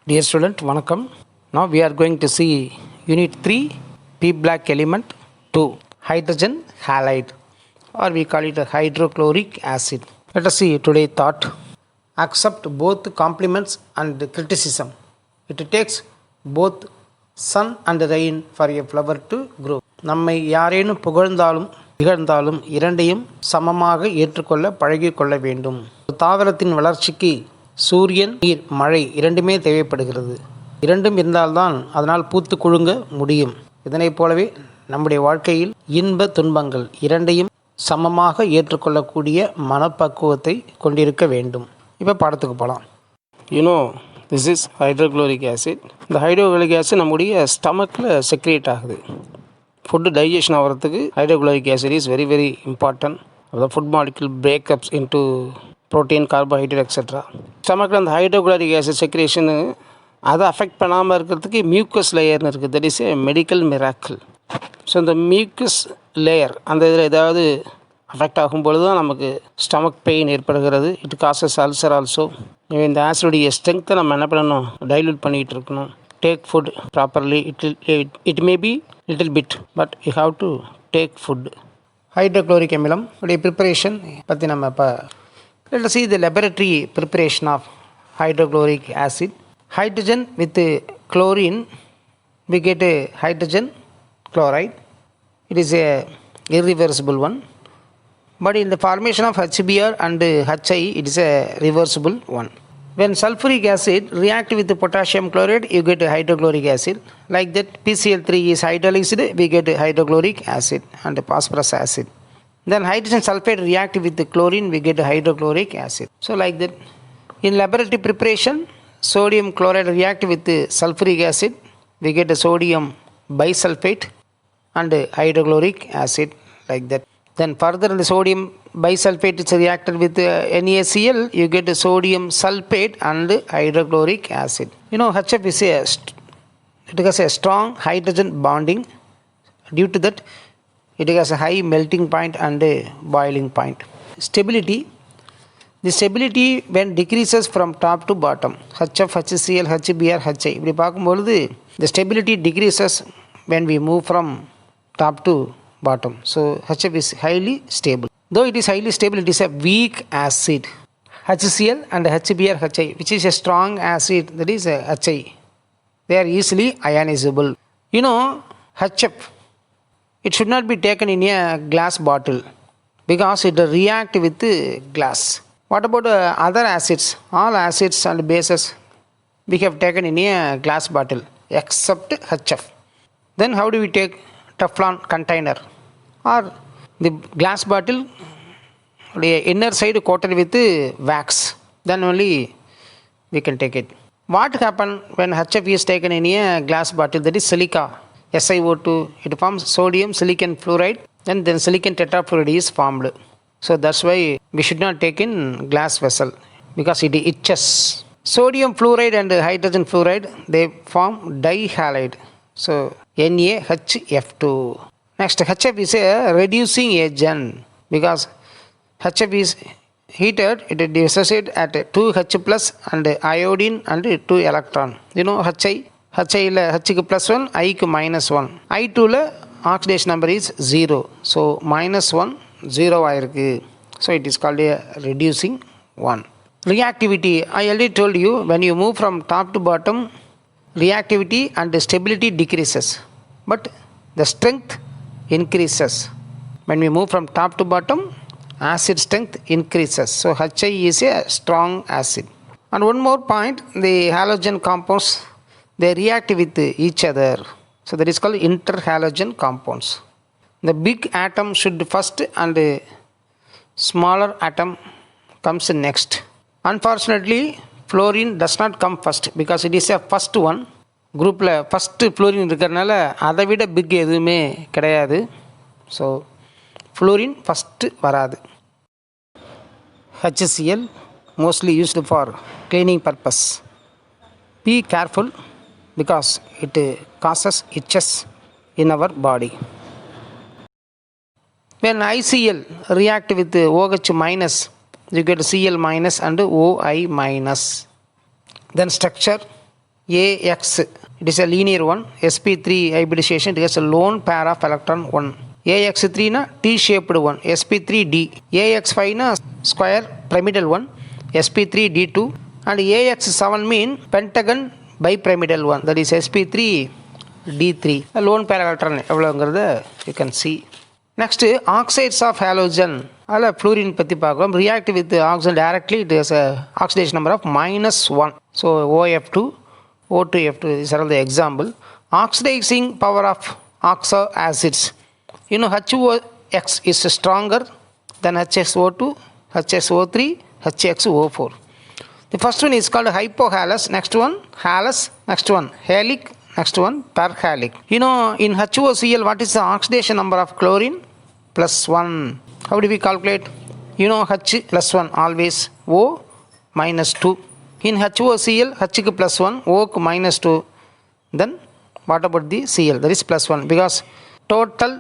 Dear student, vanakkam. Now we are going to see unit 3 P black element 2 hydrogen halide, or we call it a hydrochloric acid. Let us see today's thought. Accept both compliments and criticism. It takes both sun and rain for a flower to grow. நம்மை யாரேனும் புகழ்ந்தாலும் இகழ்ந்தாலும் இரண்டையும் சமமாக ஏற்றுக்கொள்ள பழகிக்கொள்ள வேண்டும். தாவரத்தின் வளர்ச்சிக்கு சூரியன், நீர், மழை இரண்டுமே தேவைப்படுகிறது. இரண்டும் இருந்தால்தான் அதனால் பூத்து குலுங்க முடியும். இதனைப் போலவே நம்முடைய வாழ்க்கையில் இன்ப துன்பங்கள் இரண்டையும் சமமாக ஏற்றுக்கொள்ளக்கூடிய மனப்பக்குவத்தை கொண்டிருக்க வேண்டும். இப்போ பாடத்துக்கு போகலாம். This is hydrochloric acid. இந்த ஹைட்ரோக்ளோரிக் ஆசிட் நம்முடைய ஸ்டமக்கில் செக்ரேட் ஆகுது. ஃபுட்டு டைஜஷன் ஆகிறதுக்கு hydrochloric acid is very very important. the food molecule breakups into protein, carbohydrate, etc. ஸ்டமக்கில் அந்த ஹைட்ரோக்ளோரிக் ஆசிட் செக்ரேஷனு அதை அஃபெக்ட் பண்ணாமல் இருக்கிறதுக்கு மியூக்கஸ் லேயர்னு இருக்குது. That is a medical miracle. So இந்த மியூக்கஸ் லேயர் அந்த இதில் ஏதாவது அஃபெக்ட் ஆகும்பொழுது தான் நமக்கு ஸ்டமக் பெயின் ஏற்படுகிறது. It causes ulcer also. இந்த ஆசிடுடைய ஸ்ட்ரென்த்தை நம்ம என்ன பண்ணணும், டைல்யூட் பண்ணிகிட்டு இருக்கணும். Take food properly. It may be little bit, but you have to take food. Hydrochloric அமிலம் உடைய ப்ரிப்பரேஷன் பற்றி நம்ம இப்போ let us see the laboratory preparation of hydrochloric acid. Hydrogen with chlorine, we get a hydrogen chloride. It is a irreversible one. But in the formation of HBr and HI, it is a reversible one. When sulfuric acid react with potassium chloride, you get hydrochloric acid. Like that, PCl3 is hydrolyzed, we get hydrochloric acid and phosphorus acid. Then hydrogen sulfide react with the chlorine, we get hydrochloric acid. So like that, in laboratory preparation, sodium chloride react with the sulfuric acid, we get sodium bisulfate and hydrochloric acid, like that. Then further the sodium bisulfate is reacted with NaCl, you get sodium sulfate and hydrochloric acid. HF is it has a strong hydrogen bonding. Due to that, it has a high melting point and a boiling point. Stability. The stability when decreases from top to bottom. HF, HCl, HBr, HI. இப்படி பார்க்கும்பொழுது the stability decreases when we move from top to bottom. So HF is highly stable. Though it is highly stable, it is a weak acid. HCl and HBr, HI, which is a strong acid, that is a HI. They are easily ionizable. HF, it should not be taken in a glass bottle because it react with glass. What about other acids? All acids and bases we have taken in a glass bottle except HF. Then how do we take Teflon container or the glass bottle, the inner side coated with wax? Then only we can take it. What happen when HF is taken in a glass bottle? That is silica. SiO2, it forms sodium silicon fluoride, and then silicon tetrafluoride is formed. So that's why we should not take in glass vessel because it itches. Sodium fluoride and hydrogen fluoride, they form dihalide. So NaHF2. Next, HF is a reducing agent because HF is heated, it dissociates at 2H plus and iodine and 2 electron. HI ல Hக்கு plus 1, Iக்கு minus 1. I2ல oxidation number is 0. So minus 1, 0 ஆயிருக்கு. So it is called a reducing one. Reactivity, I already told you, when you move from top to bottom, reactivity and stability decreases. But the strength increases. When we move from top to bottom, acid strength increases. So HI is a strong acid. And one more point, the halogen compounds, they react with each other. So that is called interhalogen compounds. The big atom should first and smaller atom comes next. Unfortunately, fluorine does not come first because it is a first one. குரூப்பில் first fluorine இருக்கிறதுனால அதை விட big எதுவுமே கிடையாது. So fluorine first வராது. HCl mostly used for cleaning purpose. Be careful because it causes itches in our body. When ICl react with OH minus, you get Cl minus and OI minus. Then structure, AX, it is a linear one. sp3 hybridization, it has a lone pair of electron 1. AX3 na T-shaped one, sp3D. AX5 na square pyramidal one, sp3D2. And AX7 mean pentagon bipyramidal one, that is sp3D3. A lone pair electron you can see. Next, oxides of halogen. Fluorine react with the oxygen directly. It has a oxidation number of -1. So OF2, O2F2, these are all the example. Oxidizing power of oxo acids. HOX is stronger than HSO2, HSO3, HXO4. The first one is called hypohalous. Next one, halous. Next one, halic. Next one, perhalic. In HOCl, what is the oxidation number of chlorine? +1. How do we calculate? H +1 always, O -2. In HOCl, H +1, O -2. Then what about the Cl? That is +1 because total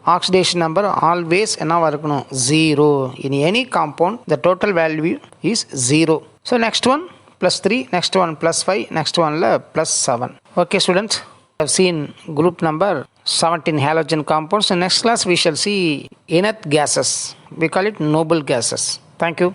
oxidation number always 0. In any compound, the total value is 0. So next one +3, next one +5, next one +7. Okay, students, we have seen group number 17 halogen compounds. In next class, we shall see inert gases. We call it noble gases. Thank you.